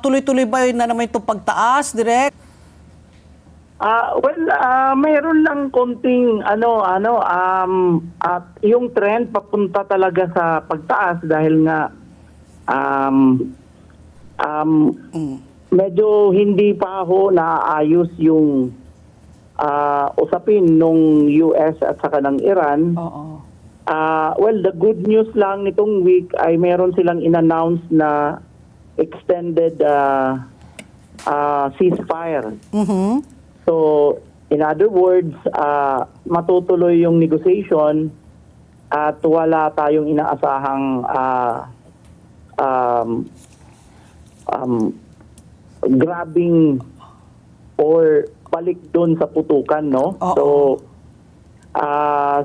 Tuloy-tuloy ba yun na naman itong pagtaas, Direk? Mayroon lang konting at yung trend papunta talaga sa pagtaas dahil nga medyo hindi pa ho naayos yung usapin nung US at saka ng Iran. Oo. The good news lang nitong week ay meron silang in-announce na extended ceasefire. Mhm. So, in other words, matutuloy yung negotiation at wala tayong inaasahang grabbing or balik doon sa putukan, no? Oo.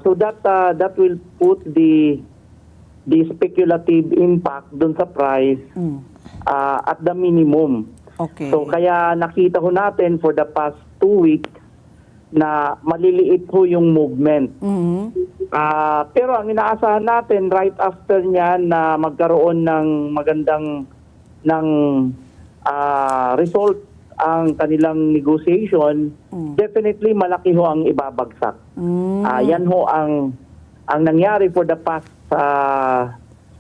So that will put the speculative impact doon sa price at the minimum. Okay. So kaya nakita ho natin for the past 2 weeks na maliliit ho yung movement. Mhm. Pero ang inaasahan natin right after niyan na magkaroon ng magandang result ang kanilang negotiation, definitely malaki ho ang ibabagsak. Yan ho ang nangyari for the past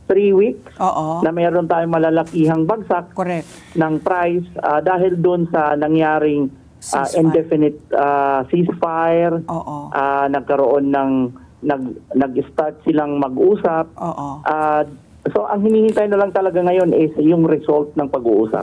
3 weeks Oo. na mayroon tayong malalakihang bagsak Correct. ng price dahil doon sa nangyaring Ceasefire. indefinite ceasefire. Oo. Nagkaroon ng nag-start silang mag-usap. Oo. So ang hinihintay na lang talaga ngayon is yung result ng pag-uusap.